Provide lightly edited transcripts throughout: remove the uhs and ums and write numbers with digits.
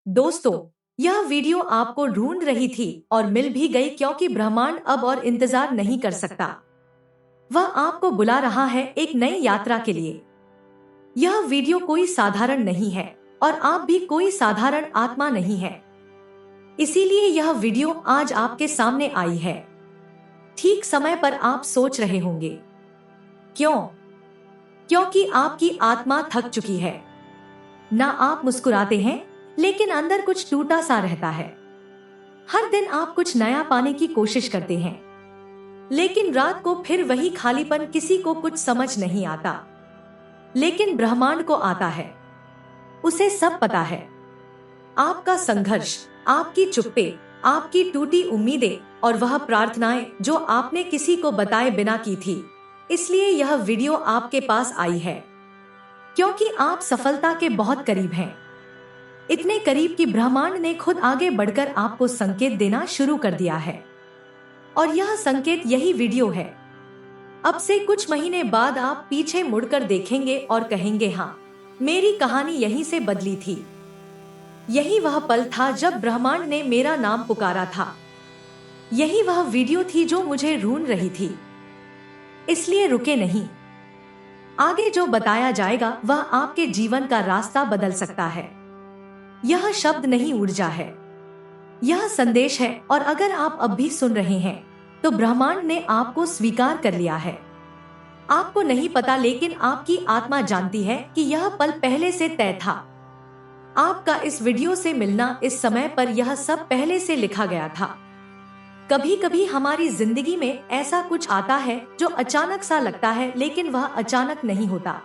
दोस्तों, यह वीडियो आपको ढूंढ रही थी और मिल भी गई क्योंकि ब्रह्मांड अब और इंतजार नहीं कर सकता। वह आपको बुला रहा है एक नई यात्रा के लिए। यह वीडियो कोई साधारण नहीं है और आप भी कोई साधारण आत्मा नहीं है। इसीलिए यह वीडियो आज आपके सामने आई है। ठीक समय पर आप सोच रहे होंगे, क्यों? क्योंकि आपकी आत्मा थक चुकी है। ना आप मुस्कुराते हैं, लेकिन अंदर कुछ टूटा सा रहता है। हर दिन आप कुछ नया पाने की कोशिश करते हैं, लेकिन रात को फिर वही खालीपन। किसी को कुछ समझ नहीं आता, लेकिन ब्रह्मांड को आता है। उसे सब पता है। आपका संघर्ष, आपकी चुप्पे, आपकी टूटी उम्मीदें और वह प्रार्थनाएं जो आपने किसी को बताए बिना की थी। इसलिए यह वीडियो आपके पास आई है, क्योंकि आप सफलता के बहुत करीब हैं। इतने करीब कि ब्रह्मांड ने खुद आगे बढ़कर आपको संकेत देना शुरू कर दिया है। और यह संकेत यही वीडियो है। अब से कुछ महीने बाद आप पीछे मुड़कर देखेंगे और कहेंगे, हाँ, मेरी कहानी यहीं से बदली थी। यही वह पल था जब ब्रह्मांड ने मेरा नाम पुकारा था। यही वह वीडियो थी जो मुझे ढूंढ रही थी। इसलिए रुके नहीं। आगे जो बताया जाएगा वह आपके जीवन का रास्ता बदल सकता है। यह शब्द नहीं, ऊर्जा है। यह संदेश है। और अगर आप अब भी सुन रहे हैं, तो ब्रह्मांड ने आपको स्वीकार कर लिया है। आपको नहीं पता, लेकिन आपकी आत्मा जानती है कि यह पल पहले से तय था। आपका इस वीडियो से मिलना, इस समय पर, यह सब पहले से लिखा गया था। कभी कभी हमारी जिंदगी में ऐसा कुछ आता है जो अचानक सा लगता है, लेकिन वह अचानक नहीं होता।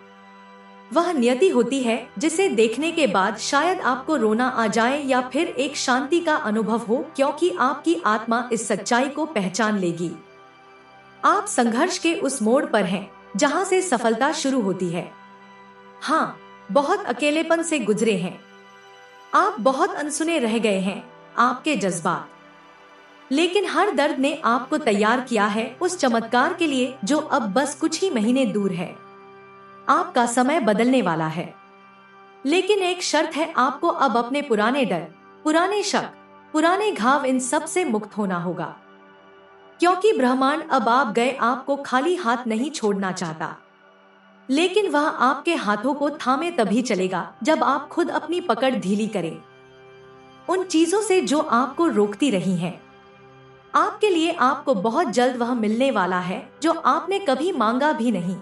वह नियति होती है जिसे देखने के बाद शायद आपको रोना आ जाए या फिर एक शांति का अनुभव हो, क्योंकि आपकी आत्मा इस सच्चाई को पहचान लेगी। आप संघर्ष के उस मोड़ पर हैं जहां से सफलता शुरू होती है। हाँ, बहुत अकेलेपन से गुजरे हैं। आप बहुत अनसुने रह गए हैं, आपके जज्बात। लेकिन हर दर्द ने आपको तैयार किया है उस चमत्कार के लिए जो अब बस कुछ ही महीने दूर है। आपका समय बदलने वाला है, लेकिन एक शर्त है, आपको अब अपने पुराने डर, पुराने शक, पुराने घाव, इन सब से मुक्त होना होगा। क्योंकि ब्रह्मांड अब आप गए आपको खाली हाथ नहीं छोड़ना चाहता, लेकिन वह आपके हाथों को थामे तभी चलेगा जब आप खुद अपनी पकड़ ढीली करें। उन चीजों से जो आपको रोकती रही हैं, आपके लिए आपको बहुत जल्द वह मिलने वाला है जो आपने कभी मांगा भी नहीं।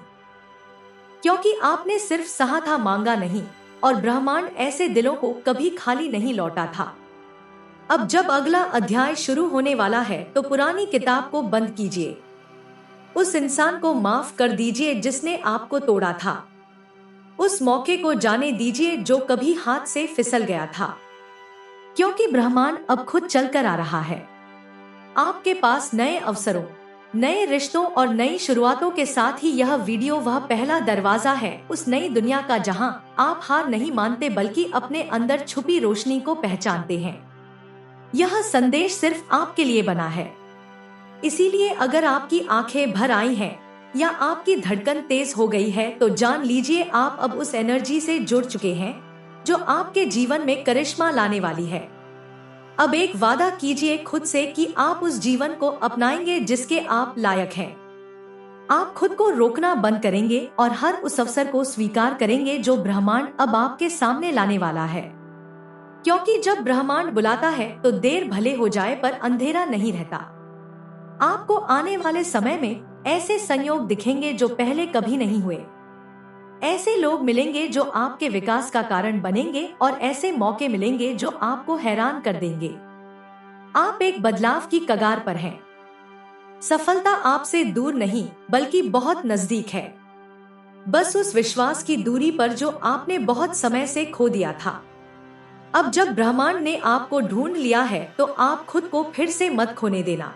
क्योंकि आपने सिर्फ सहा था, मांगा नहीं। और ब्रह्मांड ऐसे दिलों को कभी खाली नहीं लौटा था। अब जब अगला अध्याय शुरू होने वाला है, तो पुरानी किताब को बंद कीजिए। उस इंसान को माफ कर दीजिए जिसने आपको तोड़ा था। उस मौके को जाने दीजिए जो कभी हाथ से फिसल गया था। क्योंकि ब्रह्मांड अब खुद चलकर आ रहा है आपके पास, नए अवसरों, नए रिश्तों और नई शुरुआतों के साथ ही यह वीडियो वह पहला दरवाजा है उस नई दुनिया का जहां आप हार नहीं मानते, बल्कि अपने अंदर छुपी रोशनी को पहचानते हैं। यह संदेश सिर्फ आपके लिए बना है। इसीलिए अगर आपकी आंखें भर आई हैं या आपकी धड़कन तेज हो गई है, तो जान लीजिए आप अब उस एनर्जी से जुड़ चुके हैं जो आपके जीवन में करिश्मा लाने वाली है। अब एक वादा कीजिए खुद से कि आप उस जीवन को अपनाएंगे जिसके आप लायक हैं। आप खुद को रोकना बंद करेंगे और हर उस अवसर को स्वीकार करेंगे जो ब्रह्मांड अब आपके सामने लाने वाला है। क्योंकि जब ब्रह्मांड बुलाता है तो देर भले हो जाए पर अंधेरा नहीं रहता। आपको आने वाले समय में ऐसे संयोग दिखेंगे जो पहले कभी नहीं हुए। ऐसे लोग मिलेंगे जो आपके विकास का कारण बनेंगे और ऐसे मौके मिलेंगे जो आपको हैरान कर देंगे। आप एक बदलाव की कगार पर हैं। सफलता आपसे दूर नहीं, बल्कि बहुत नजदीक है। बस उस विश्वास की दूरी पर जो आपने बहुत समय से खो दिया था। अब जब ब्रह्मांड ने आपको ढूंढ लिया है, तो आप खुद को फिर से मत खोने देना।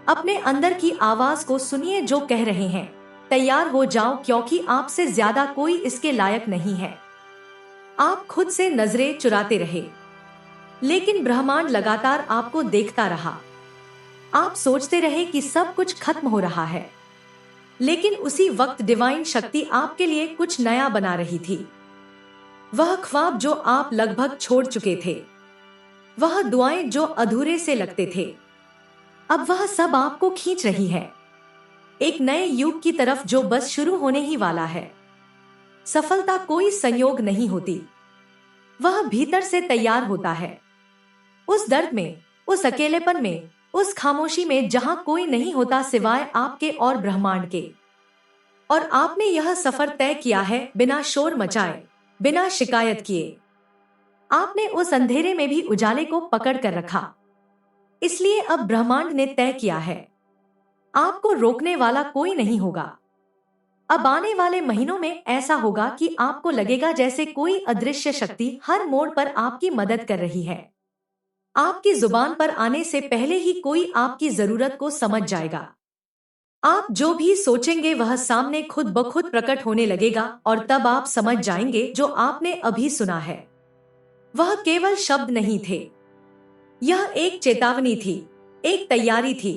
अपने अंदर की आवाज को सुनिए जो कह रहे हैं, तैयार हो जाओ, क्योंकि आपसे ज्यादा कोई इसके लायक नहीं है। आप खुद से नजरें चुराते रहे, लेकिन ब्रह्मांड लगातार आपको देखता रहा। आप सोचते रहे कि सब कुछ खत्म हो रहा है, लेकिन उसी वक्त डिवाइन शक्ति आपके लिए कुछ नया बना रही थी। वह ख्वाब जो आप लगभग छोड़ चुके थे, वह दुआएं जो अधूरे से लगते थे, अब वह सब आपको खींच रही है एक नए युग की तरफ जो बस शुरू होने ही वाला है। सफलता कोई संयोग नहीं होती, वह भीतर से तैयार होता है। उस दर्द में, उस अकेलेपन में, उस खामोशी में जहां कोई नहीं होता सिवाय आपके और ब्रह्मांड के। और आपने यह सफर तय किया है बिना शोर मचाए, बिना शिकायत किए। आपने उस अंधेरे में भी उजाले को पकड़ कर रखा। इसलिए अब ब्रह्मांड ने तय किया है, आपको रोकने वाला कोई नहीं होगा। अब आने वाले महीनों में ऐसा होगा कि आपको लगेगा जैसे कोई अदृश्य शक्ति हर मोड़ पर आपकी मदद कर रही है। आपकी जुबान पर आने से पहले ही कोई आपकी जरूरत को समझ जाएगा। आप जो भी सोचेंगे वह सामने खुद ब खुद प्रकट होने लगेगा और तब आप समझ जाएंगे जो आपने अभी सुना है वह केवल शब्द नहीं थे। यह एक चेतावनी थी, एक तैयारी थी,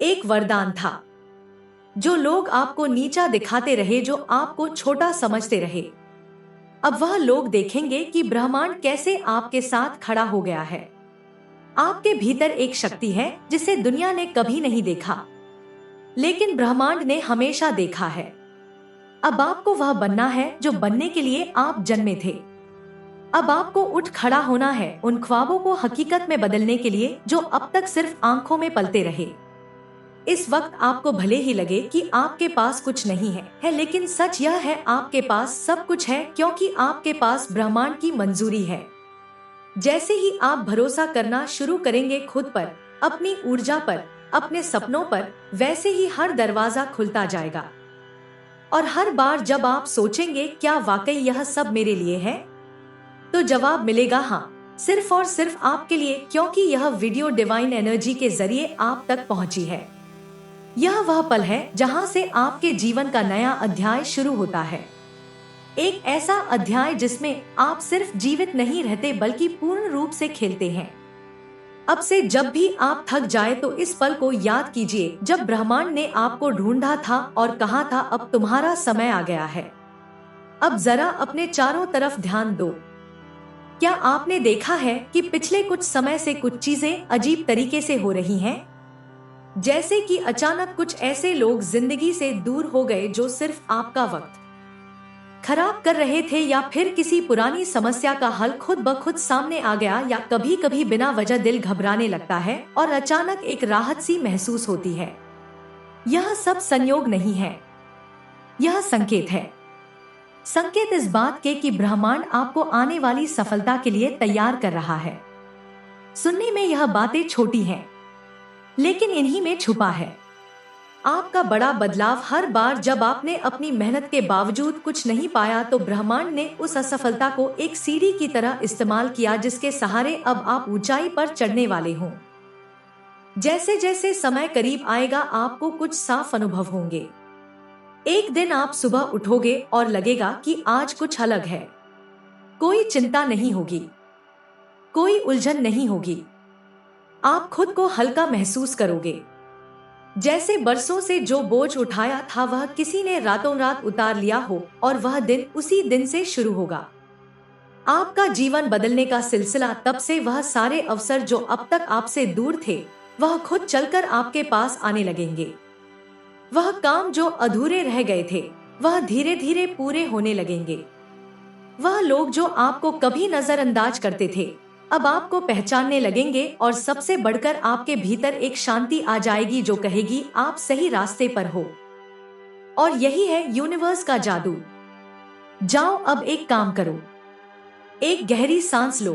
एक वरदान था। जो लोग आपको नीचा दिखाते रहे, जो आपको छोटा समझते रहे, अब वह लोग देखेंगे कि ब्रह्मांड कैसे आपके साथ खड़ा हो गया है। आपके भीतर एक शक्ति है जिसे दुनिया ने कभी नहीं देखा, लेकिन ब्रह्मांड ने हमेशा देखा है। अब आपको वह बनना है जो बनने के लिए आप जन्मे थे। अब आपको उठ खड़ा होना है उन ख्वाबों को हकीकत में बदलने के लिए जो अब तक सिर्फ आंखों में पलते रहे। इस वक्त आपको भले ही लगे कि आपके पास कुछ नहीं है, लेकिन सच यह है आपके पास सब कुछ है, क्योंकि आपके पास ब्रह्मांड की मंजूरी है। जैसे ही आप भरोसा करना शुरू करेंगे खुद पर, अपनी ऊर्जा पर, अपने सपनों पर, वैसे ही हर दरवाजा खुलता जाएगा। और हर बार जब आप सोचेंगे क्या वाकई यह सब मेरे लिए है, तो जवाब मिलेगा हाँ, सिर्फ और सिर्फ आपके लिए, क्योंकि यह वीडियो डिवाइन एनर्जी के जरिए आप तक पहुंची है। यह वह पल है जहां से आपके जीवन का नया अध्याय शुरू होता है। एक ऐसा अध्याय जिसमें आप सिर्फ जीवित नहीं रहते बल्कि पूर्ण रूप से खेलते हैं। अब से जब भी आप थक जाए तो इस पल को याद कीजिए जब ब्रह्मांड ने आपको ढूंढा था और कहा था अब तुम्हारा समय आ गया है। अब जरा अपने चारों तरफ ध्यान दो। क्या आपने देखा है कि पिछले कुछ समय से कुछ चीजें अजीब तरीके से हो रही हैं? जैसे कि अचानक कुछ ऐसे लोग जिंदगी से दूर हो गए जो सिर्फ आपका वक्त खराब कर रहे थे, या फिर किसी पुरानी समस्या का हल खुद ब खुद सामने आ गया, या कभी कभी बिना वजह दिल घबराने लगता है और अचानक एक राहत सी महसूस होती है। यह सब संयोग नहीं है, यह संकेत है। संकेत इस बात के कि ब्रह्मांड आपको आने वाली सफलता के लिए तैयार कर रहा है। सुनने में यह बातें छोटी हैं, लेकिन इन्हीं में छुपा है आपका बड़ा बदलाव। हर बार जब आपने अपनी मेहनत के बावजूद कुछ नहीं पाया तो ब्रह्मांड ने उस असफलता को एक सीढ़ी की तरह इस्तेमाल किया जिसके सहारे अब आप ऊंचाई पर चढ़ने वाले हों। जैसे जैसे समय करीब आएगा आपको कुछ साफ अनुभव होंगे। एक दिन आप सुबह उठोगे और लगेगा कि आज कुछ अलग है। कोई चिंता नहीं होगी, कोई उलझन नहीं होगी। आप खुद को हल्का महसूस करोगे, जैसे बरसों से जो बोझ उठाया था वह किसी ने रातों रात उतार लिया हो और वह दिन उसी दिन से शुरू होगा। आपका जीवन बदलने का सिलसिला तब से वह सारे अवसर जो अब तक आपसे दूर थे वह खुद चलकर आपके पास आने लगेंगे। वह काम जो अधूरे रह गए थे वह धीरे धीरे पूरे होने लगेंगे। वह लोग जो आपको कभी नजरअंदाज करते थे अब आपको पहचानने लगेंगे, और सबसे बढ़कर आपके भीतर एक शांति आ जाएगी जो कहेगी आप सही रास्ते पर हो। और यही है यूनिवर्स का जादू। जाओ अब एक काम करो, एक गहरी सांस लो,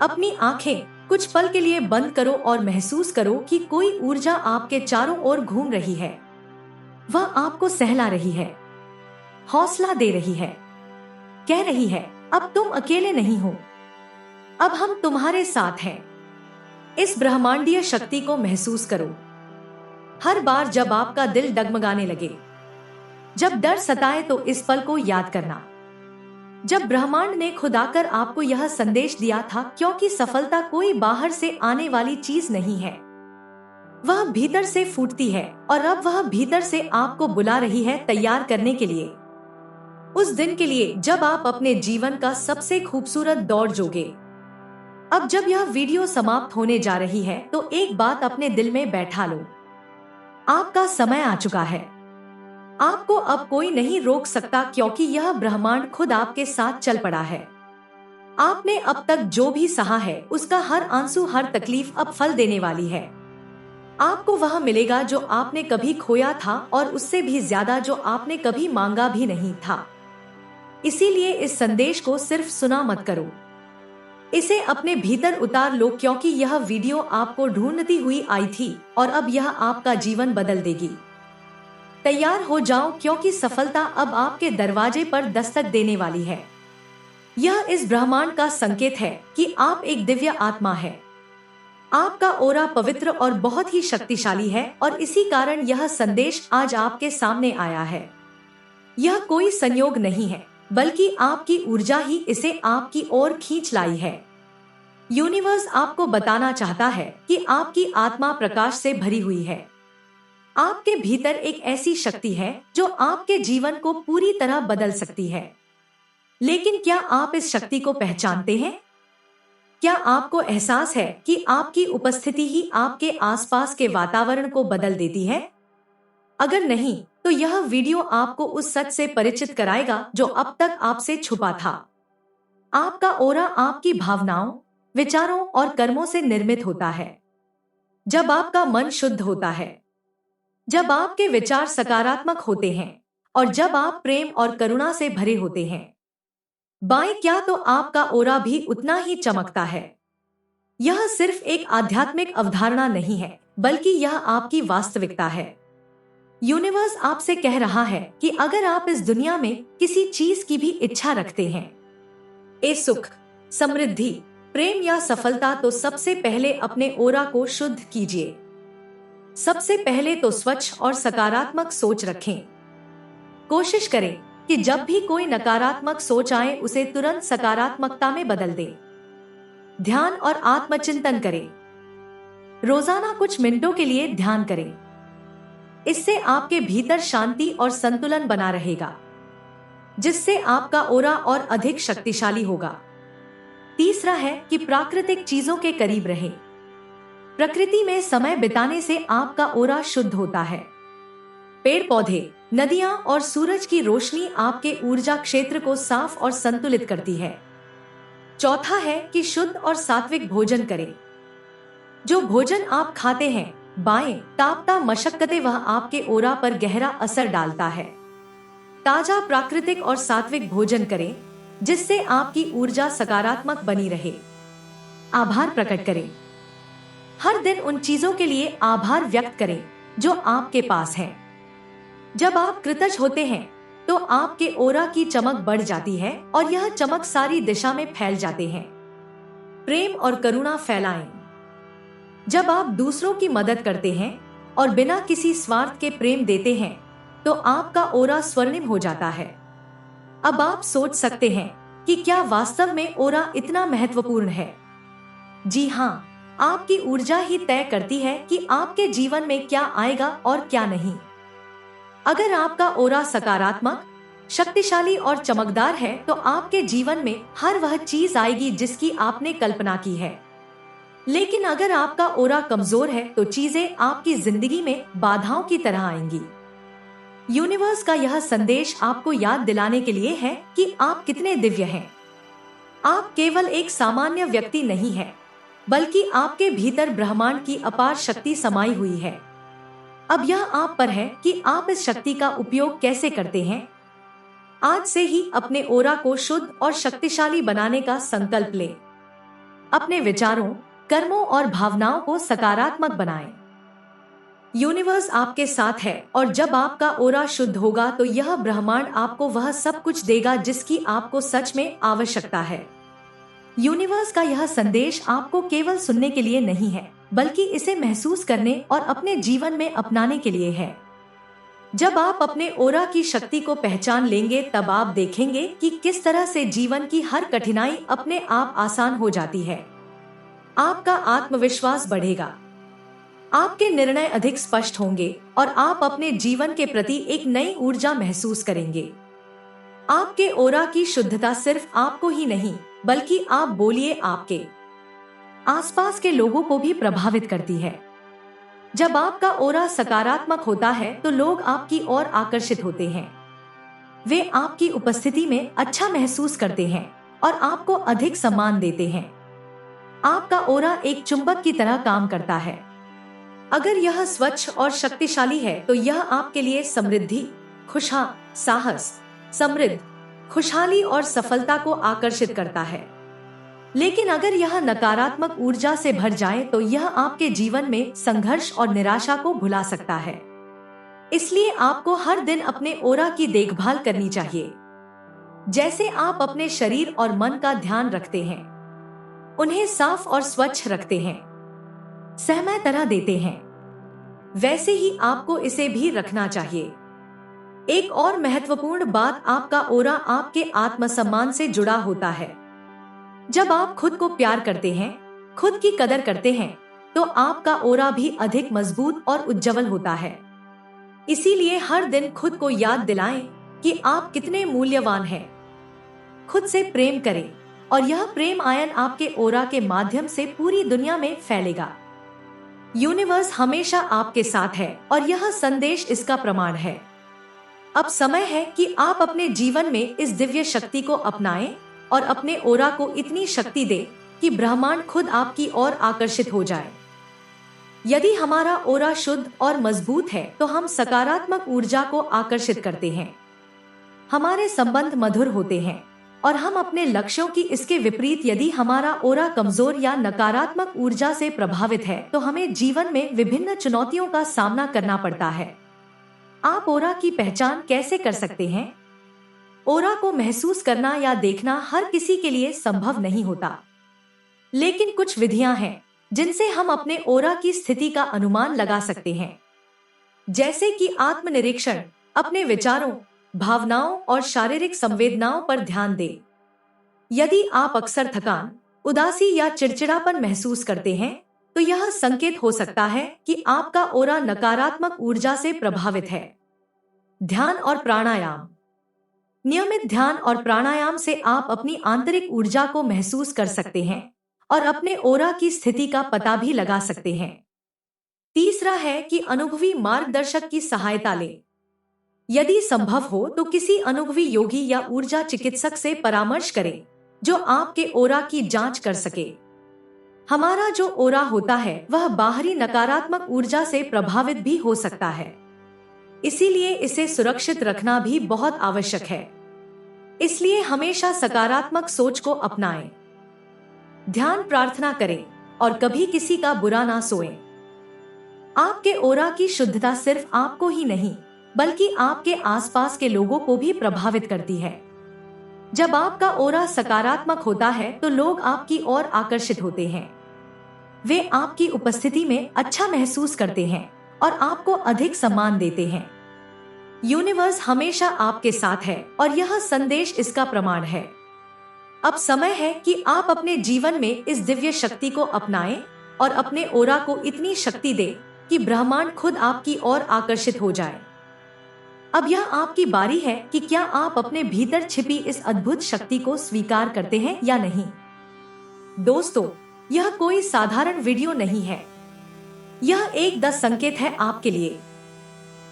अपनी आंखें कुछ पल के लिए बंद करो और महसूस करो कि कोई ऊर्जा आपके चारों ओर घूम रही है। वह आपको सहला रही है, हौसला दे रही है, कह रही है अब तुम अकेले नहीं हो, अब हम तुम्हारे साथ हैं। इस ब्रह्मांडीय शक्ति को महसूस करो। हर बार जब आपका दिल डगमगाने लगे, जब डर सताए, तो इस पल को याद करना जब ब्रह्मांड ने खुद आकर आपको यह संदेश दिया था, क्योंकि सफलता कोई बाहर से आने वाली चीज नहीं है, वह भीतर से फूटती है। और अब वह भीतर से आपको बुला रही है तैयार करने के लिए। उस दिन के लिए जब आप अपने जीवन का सबसे खूबसूरत दौर जोगे। अब जब यह वीडियो समाप्त होने जा रही है तो एक बात अपने दिल में बैठा लो। आपका समय आ चुका है। आपको अब कोई नहीं रोक सकता, क्योंकि यह ब्रह्मांड खुद आपके साथ चल पड़ा है। आपने अब तक जो भी सहा है उसका हर आंसू, हर तकलीफ अब फल देने वाली है। आपको वह मिलेगा जो आपने कभी खोया था, और उससे भी ज्यादा जो आपने कभी मांगा भी नहीं था। इसीलिए इस संदेश को सिर्फ सुना मत करो, इसे अपने भीतर उतार लो, क्योंकि यह वीडियो आपको ढूंढती हुई आई थी और अब यह आपका जीवन बदल देगी। तैयार हो जाओ, क्योंकि सफलता अब आपके दरवाजे पर दस्तक देने वाली है। यह इस ब्रह्मांड का संकेत है कि आप एक दिव्य आत्मा है। आपका ओरा पवित्र और बहुत ही शक्तिशाली है, और इसी कारण यह संदेश आज आपके सामने आया है। यह कोई संयोग नहीं है, बल्कि आपकी ऊर्जा ही इसे आपकी ओर खींच लाई है। यूनिवर्स आपको बताना चाहता है कि आपकी आत्मा प्रकाश से भरी हुई है। आपके भीतर एक ऐसी शक्ति है जो आपके जीवन को पूरी तरह बदल सकती है। लेकिन क्या आप इस शक्ति को पहचानते हैं? क्या आपको एहसास है कि आपकी उपस्थिति ही आपके आसपास के वातावरण को बदल देती है? अगर नहीं, तो यह वीडियो आपको उस सच से परिचित कराएगा जो अब तक आपसे छुपा था। आपका ओरा आपकी भावनाओं, विचारों और कर्मों से निर्मित होता है। जब आपका मन शुद्ध होता है, जब आपके विचार सकारात्मक होते हैं, और जब आप प्रेम और करुणा से भरे होते हैं, बाएं क्या तो आपका ओरा भी उतना ही चमकता है। यह सिर्फ एक आध्यात्मिक अवधारणा नहीं है, बल्कि यह आपकी वास्तविकता है। यूनिवर्स आपसे कह रहा है कि अगर आप इस दुनिया में किसी चीज की भी इच्छा रखते हैं, ए सुख, समृद्धि, प्रेम या सफलता, तो सबसे पहले अपने ओरा को शुद्ध कीजिए। सबसे पहले तो स्वच्छ और सकारात्मक सोच रखें। कोशिश करें कि जब भी कोई नकारात्मक सोच आए उसे तुरंत सकारात्मकता में बदल दें। ध्यान और आत्मचिंतन करें। रोजाना कुछ मिनटों के लिए ध्यान करें। इससे आपके भीतर शांति और संतुलन बना रहेगा, जिससे आपका ओरा और अधिक शक्तिशाली होगा। तीसरा है कि प्राकृतिक चीजों के करीब रहें। प्रकृति में समय बिताने से आपका ओरा शुद्ध होता है। पेड़ पौधे, नदियां और सूरज की रोशनी आपके ऊर्जा क्षेत्र को साफ और संतुलित करती है। चौथा है कि शुद्ध और सात्विक भोजन करें। जो भोजन आप खाते हैं, बाएं तापता मशक्कतें, वह आपके ओरा पर गहरा असर डालता है। ताजा, प्राकृतिक और सात्विक भोजन करें, जिससे आपकी ऊर्जा सकारात्मक बनी रहे। आभार प्रकट करें। हर दिन उन चीजों के लिए आभार व्यक्त करें जो आपके पास है। जब आप कृतज्ञ होते हैं तो आपके ओरा की चमक बढ़ जाती है, और यह चमक सारी दिशा में फैल जाते हैं। प्रेम और करुणा फैलाएं। जब आप दूसरों की मदद करते हैं और बिना किसी स्वार्थ के प्रेम देते हैं, तो आपका ओरा स्वर्णिम हो जाता है। अब आप सोच सकते हैं कि क्या वास्तव में ओरा इतना महत्वपूर्ण है? जी हाँ, आपकी ऊर्जा ही तय करती है कि आपके जीवन में क्या आएगा और क्या नहीं। अगर आपका ओरा सकारात्मक, शक्तिशाली और चमकदार है, तो आपके जीवन में हर वह चीज आएगी जिसकी आपने कल्पना की है। लेकिन अगर आपका ओरा कमजोर है, तो चीजें आपकी जिंदगी में बाधाओं की तरह आएंगी। यूनिवर्स का यह संदेश आपको याद दिलाने के लिए है कि आप कितने दिव्य हैं। आप केवल एक सामान्य व्यक्ति नहीं हैं, बल्कि आपके भीतर ब्रह्मांड की अपार शक्ति समाई हुई है। अब यह आप पर है कि आप इस शक्ति का उपयोग कैसे करते हैं। आज से ही अपने ओरा को शुद्ध और शक्तिशाली बनाने का संकल्प लें। अपने विचारों, कर्मों और भावनाओं को सकारात्मक बनाएं। यूनिवर्स आपके साथ है, और जब आपका ओरा शुद्ध होगा तो यह ब्रह्मांड आपको वह सब कुछ देगा जिसकी आपको सच में आवश्यकता है। यूनिवर्स का यह संदेश आपको केवल सुनने के लिए नहीं है, बल्कि इसे महसूस करने और अपने जीवन में अपनाने के लिए है। जब आप अपने ओरा की शक्ति को पहचान लेंगे, तब आप देखेंगे कि किस तरह से जीवन की हर कठिनाई अपने आप आसान हो जाती है। आपका आत्मविश्वास बढ़ेगा, आपके निर्णय अधिक स्पष्ट होंगे, और आप अपने जीवन के प्रति एक नई ऊर्जा महसूस करेंगे। आपके ओरा की शुद्धता सिर्फ आपको ही नहीं, बल्कि आप बोलिए आपके आसपास के लोगों को भी प्रभावित करती है। जब आपका ओरा सकारात्मक होता है तो लोग आपकी ओर आकर्षित होते हैं। वे आपकी उपस्थिति में अच्छा महसूस करते हैं और आपको अधिक सम्मान देते हैं। आपका ओरा एक चुंबक की तरह काम करता है। अगर यह स्वच्छ और शक्तिशाली है तो यह आपके लिए समृद्धि, साहस, समृद्ध, खुशहाली और सफलता को आकर्षित करता है। लेकिन अगर यह नकारात्मक ऊर्जा से भर जाए तो यह आपके जीवन में संघर्ष और निराशा को भुला सकता है। इसलिए आपको हर दिन अपने ओरा की देखभाल करनी चाहिए। जैसे आप अपने शरीर और मन का ध्यान रखते हैं, उन्हें साफ और स्वच्छ रखते हैं, सहमय तरह देते हैं, वैसे ही आपको इसे भी रखना चाहिए। एक और महत्वपूर्ण बात, आपका ओरा आपके आत्मसम्मान से जुड़ा होता है। जब आप खुद को प्यार करते हैं, खुद की कदर करते हैं, तो आपका ओरा भी अधिक मजबूत और उज्जवल होता है। इसीलिए हर दिन खुद को याद दिलाएं कि आप कितने मूल्यवान हैं। खुद से प्रेम करें और यह प्रेम आयन आपके ओरा के माध्यम से पूरी दुनिया में फैलेगा। यूनिवर्स हमेशा आपके साथ है और यह संदेश इसका प्रमाण है। अब समय है कि आप अपने जीवन में इस दिव्य शक्ति को अपनाएं और अपने ओरा को इतनी शक्ति दें कि ब्रह्मांड खुद आपकी ओर आकर्षित हो जाए। यदि हमारा ओरा शुद्ध और मजबूत है तो हम सकारात्मक ऊर्जा को आकर्षित करते हैं, हमारे संबंध मधुर होते हैं और हम अपने लक्ष्यों की। इसके विपरीत यदि हमारा ओरा कमजोर या नकारात्मक ऊर्जा से प्रभावित है तो हमें जीवन में विभिन्न चुनौतियों का सामना करना पड़ता है। आप ओरा की पहचान कैसे कर सकते हैं? ओरा को महसूस करना या देखना हर किसी के लिए संभव नहीं होता, लेकिन कुछ विधियां हैं जिनसे हम अपने ओरा की स्थिति का अनुमान लगा सकते हैं। जैसे कि आत्मनिरीक्षण, अपने विचारों, भावनाओं और शारीरिक संवेदनाओं पर ध्यान दें। यदि आप अक्सर थकान, उदासी या चिड़चिड़ापन महसूस करते हैं तो यह संकेत हो सकता है कि आपका ओरा नकारात्मक ऊर्जा से प्रभावित है। ध्यान और प्राणायाम। नियमित ध्यान और प्राणायाम से आप अपनी आंतरिक ऊर्जा को महसूस कर सकते हैं और अपने ओरा की स्थिति का पता भी लगा सकते हैं। तीसरा है कि अनुभवी मार्गदर्शक की सहायता लें। यदि संभव हो तो किसी अनुभवी योगी या ऊर्जा चिकित्सक से परामर्श करें जो आपके ओरा की जांच कर सके। हमारा जो ओरा होता है वह बाहरी नकारात्मक ऊर्जा से प्रभावित भी हो सकता है, इसीलिए इसे सुरक्षित रखना भी बहुत आवश्यक है। इसलिए हमेशा सकारात्मक सोच को अपनाएं, ध्यान प्रार्थना करें और कभी किसी का बुरा ना सोएं। आपके ओरा की शुद्धता सिर्फ आपको ही नहीं, बल्कि आपके आसपास के लोगों को भी प्रभावित करती है। जब आपका ओरा सकारात्मक होता है तो लोग आपकी ओर आकर्षित होते हैं। वे आपकी उपस्थिति में अच्छा महसूस करते हैं और आपको अधिक सम्मान देते हैं। यूनिवर्स हमेशा आपके साथ है और यह संदेश इसका प्रमाण है। अब समय है कि आप अपने जीवन में इस दिव्य शक्ति को अपनाएं और अपने ओरा को इतनी शक्ति दें कि ब्रह्मांड खुद आपकी ओर आकर्षित हो जाए। अब यह आपकी बारी है कि क्या आप अपने भीतर छिपी इस अद्भुत शक्ति को स्वीकार करते हैं या नहीं। दोस्तों, यह कोई साधारण वीडियो नहीं है, यह एक 10 संकेत है आपके लिए।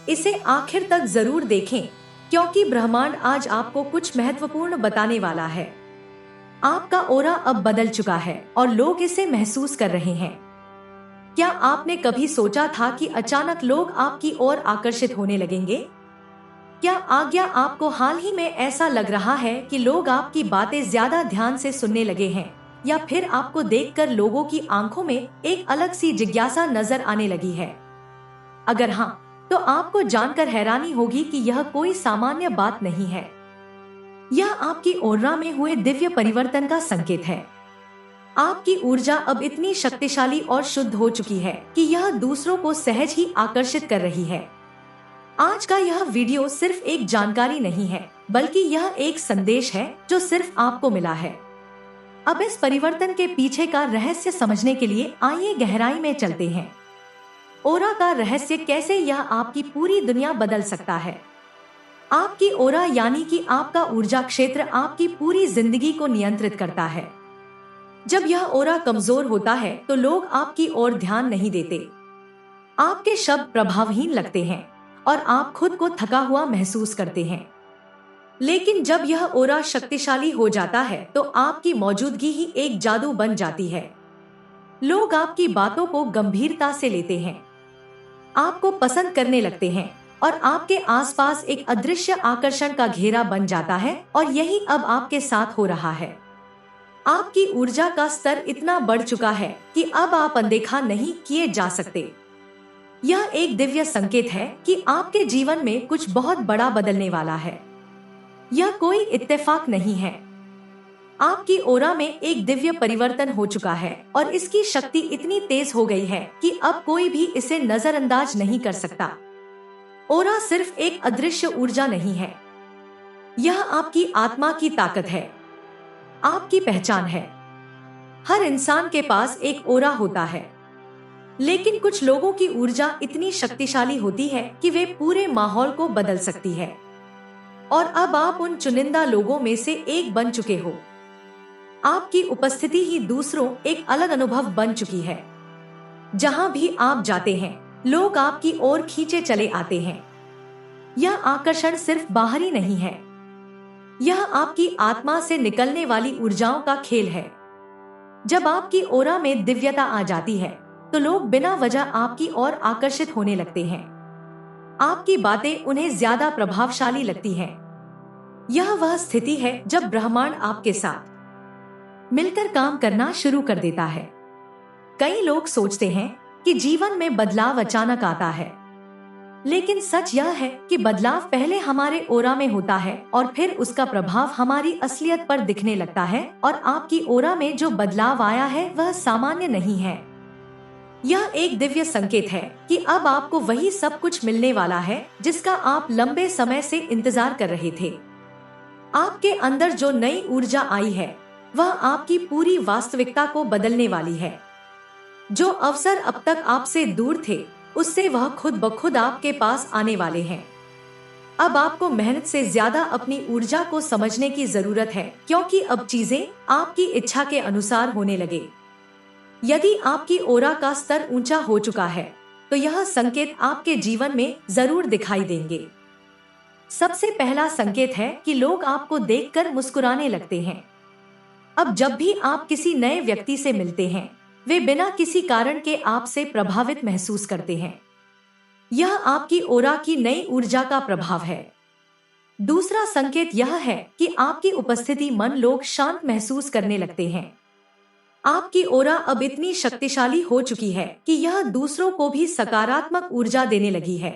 इसे आखिर तक जरूर देखें क्योंकि ब्रह्मांड आज आपको कुछ महत्वपूर्ण बताने वाला है। आपका ओरा अब बदल चुका है और लोग इसे महसूस कर रहे हैं। क्या आपने कभी सोचा था कि अचानक लोग आपकी ओर आकर्षित होने लगेंगे? क्या आज्ञा आपको हाल ही में ऐसा लग रहा है कि लोग आपकी बातें ज्यादा ध्यान से सुनने लगे हैं, या फिर आपको देखकर लोगों की आंखों में एक अलग सी जिज्ञासा नजर आने लगी है? अगर हाँ, तो आपको जानकर हैरानी होगी कि यह कोई सामान्य बात नहीं है। यह आपकी ओरा में हुए दिव्य परिवर्तन का संकेत है। आपकी ऊर्जा अब इतनी शक्तिशाली और शुद्ध हो चुकी है कि यह दूसरों को सहज ही आकर्षित कर रही है। आज का यह वीडियो सिर्फ एक जानकारी नहीं है, बल्कि यह एक संदेश है जो सिर्फ आपको मिला है। अब इस परिवर्तन के पीछे का रहस्य समझने के लिए आइए गहराई में चलते हैं। ओरा का रहस्य कैसे यह आपकी पूरी दुनिया बदल सकता है। आपकी ओरा यानी कि आपका ऊर्जा क्षेत्र आपकी पूरी जिंदगी को नियंत्रित करता है। जब यह ओरा कमजोर होता है तो लोग आपकी ओर ध्यान नहीं देते, आपके शब्द प्रभावहीन लगते हैं और आप खुद को थका हुआ महसूस करते हैं। लेकिन जब यह ओरा शक्तिशाली हो जाता है तो आपकी मौजूदगी ही एक जादू बन जाती है। लोग आपकी बातों को गंभीरता से लेते हैं, आपको पसंद करने लगते हैं और आपके आसपास एक अदृश्य आकर्षण का घेरा बन जाता है। और यही अब आपके साथ हो रहा है। आपकी ऊर्जा का स्तर इतना बढ़ चुका है कि अब आप अनदेखा नहीं किए जा सकते। यह एक दिव्य संकेत है कि आपके जीवन में कुछ बहुत बड़ा बदलने वाला है। यह कोई इत्तेफाक नहीं है। आपकी ओरा में एक दिव्य परिवर्तन हो चुका है और इसकी शक्ति इतनी तेज हो गई है कि अब कोई भी इसे नजरअंदाज नहीं कर सकता। ओरा सिर्फ एक अदृश्य ऊर्जा नहीं है, यह आपकी आत्मा की ताकत है, आपकी पहचान है। हर इंसान के पास एक ओरा होता है, लेकिन कुछ लोगों की ऊर्जा इतनी शक्तिशाली होती है कि वे पूरे माहौल को बदल सकती है। और अब आप उन चुनिंदा लोगों में से एक बन चुके हो। आपकी उपस्थिति ही दूसरों एक अलग अनुभव बन चुकी है। जहां भी आप जाते हैं लोग आपकी ओर खींचे चले आते हैं। यह आकर्षण सिर्फ बाहरी नहीं है, यह आपकी आत्मा से निकलने वाली ऊर्जाओं का खेल है। जब आपकी ओरा में दिव्यता आ जाती है तो लोग बिना वजह आपकी ओर आकर्षित होने लगते हैं। आपकी बातें उन्हें ज्यादा प्रभावशाली लगती हैं। यह वह स्थिति है जब ब्रह्मांड आपके साथ मिलकर काम करना शुरू कर देता है। कई लोग सोचते हैं कि जीवन में बदलाव अचानक आता है, लेकिन सच यह है कि बदलाव पहले हमारे ओरा में होता है और फिर उसका प्रभाव हमारी असलियत पर दिखने लगता है। और आपकी ओरा में जो बदलाव आया है वह सामान्य नहीं है। यह एक दिव्य संकेत है कि अब आपको वही सब कुछ मिलने वाला है जिसका आप लंबे समय से इंतजार कर रहे थे। आपके अंदर जो नई ऊर्जा आई है वह आपकी पूरी वास्तविकता को बदलने वाली है। जो अवसर अब तक आपसे दूर थे उससे वह खुद ब खुद आपके पास आने वाले हैं। अब आपको मेहनत से ज्यादा अपनी ऊर्जा को समझने की जरूरत है, क्योंकि अब चीजें आपकी इच्छा के अनुसार होने लगे। यदि आपकी ओरा का स्तर ऊंचा हो चुका है तो यह संकेत आपके जीवन में जरूर दिखाई देंगे। सबसे पहला संकेत है कि लोग आपको देखकर मुस्कुराने लगते हैं। अब जब भी आप किसी नए व्यक्ति से मिलते हैं वे बिना किसी कारण के आपसे प्रभावित महसूस करते हैं। यह आपकी ओरा की नई ऊर्जा का प्रभाव है। दूसरा संकेत यह है कि आपकी उपस्थिति मन लोग शांत महसूस करने लगते हैं। आपकी ओरा अब इतनी शक्तिशाली हो चुकी है कि यह दूसरों को भी सकारात्मक ऊर्जा देने लगी है।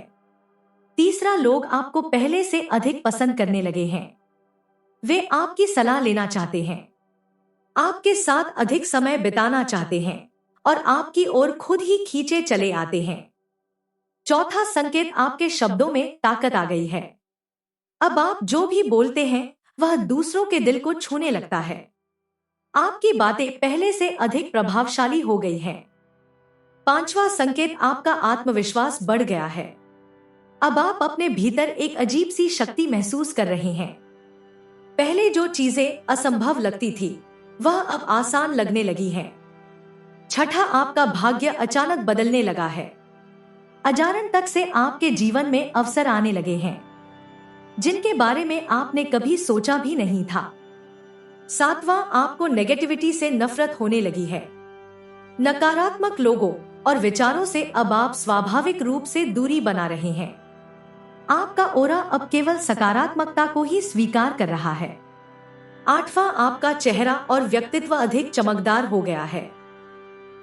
तीसरा, लोग आपको पहले से अधिक पसंद करने लगे हैं। वे आपकी सलाह लेना चाहते हैं, आपके साथ अधिक समय बिताना चाहते हैं और आपकी ओर खुद ही खींचे चले आते हैं। चौथा संकेत, आपके शब्दों में ताकत आ गई है। अब आप जो भी बोलते हैं वह दूसरों के दिल को छूने लगता है। आपकी बातें पहले से अधिक प्रभावशाली हो गई हैं। पांचवा संकेत, आपका आत्मविश्वास बढ़ गया है। अब आप अपने भीतर एक अजीब सी शक्ति महसूस कर रहे हैं। पहले जो चीजें असंभव लगती थी वह अब आसान लगने लगी हैं। छठा, आपका भाग्य अचानक बदलने लगा है। अचानक से आपके जीवन में अवसर आने लगे हैं जिनके बारे में आपने कभी सोचा भी नहीं था। सातवां, आपको नेगेटिविटी से नफरत होने लगी है। नकारात्मक लोगों और विचारों से अब आप स्वाभाविक रूप से दूरी बना रहे हैं। आपका ओरा अब केवल सकारात्मकता को ही स्वीकार कर रहा है। आठवां, आपका चेहरा और व्यक्तित्व अधिक चमकदार हो गया है।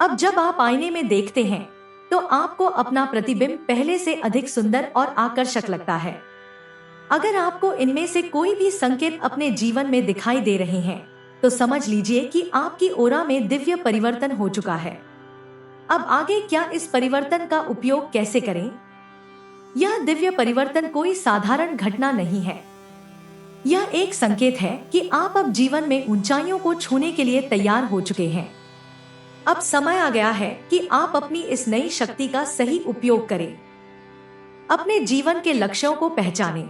अब जब आप आईने में देखते हैं तो आपको अपना प्रतिबिंब पहले से अधिक सुंदर और आकर्षक लगता है। अगर आपको इनमें से कोई भी संकेत अपने जीवन में दिखाई दे रहे हैं तो समझ लीजिए कि आपकी ओरा में दिव्य परिवर्तन हो चुका है। अब आगे क्या, इस परिवर्तन का उपयोग कैसे करें? यह दिव्य परिवर्तन कोई साधारण घटना नहीं है। यह एक संकेत है कि आप अब जीवन में ऊंचाइयों को छूने के लिए तैयार हो चुके हैं। अब समय आ गया है कि आप अपनी इस नई शक्ति का सही उपयोग करें। अपने जीवन के लक्ष्यों को पहचानें,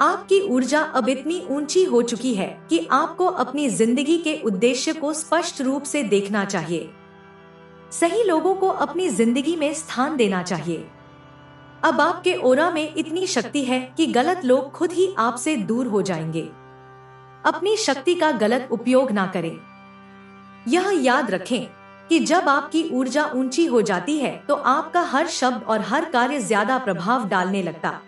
आपकी ऊर्जा अब इतनी ऊंची हो चुकी है कि आपको अपनी जिंदगी के उद्देश्य को स्पष्ट रूप से देखना चाहिए। सही लोगों को अपनी जिंदगी में स्थान देना चाहिए। अब आपके ओरा में इतनी शक्ति है कि गलत लोग खुद ही आपसे दूर हो जाएंगे। अपनी शक्ति का गलत उपयोग ना करें। यह याद रखें कि जब आपकी ऊर्जा ऊंची हो जाती है तो आपका हर शब्द और हर कार्य ज्यादा प्रभाव डालने लगता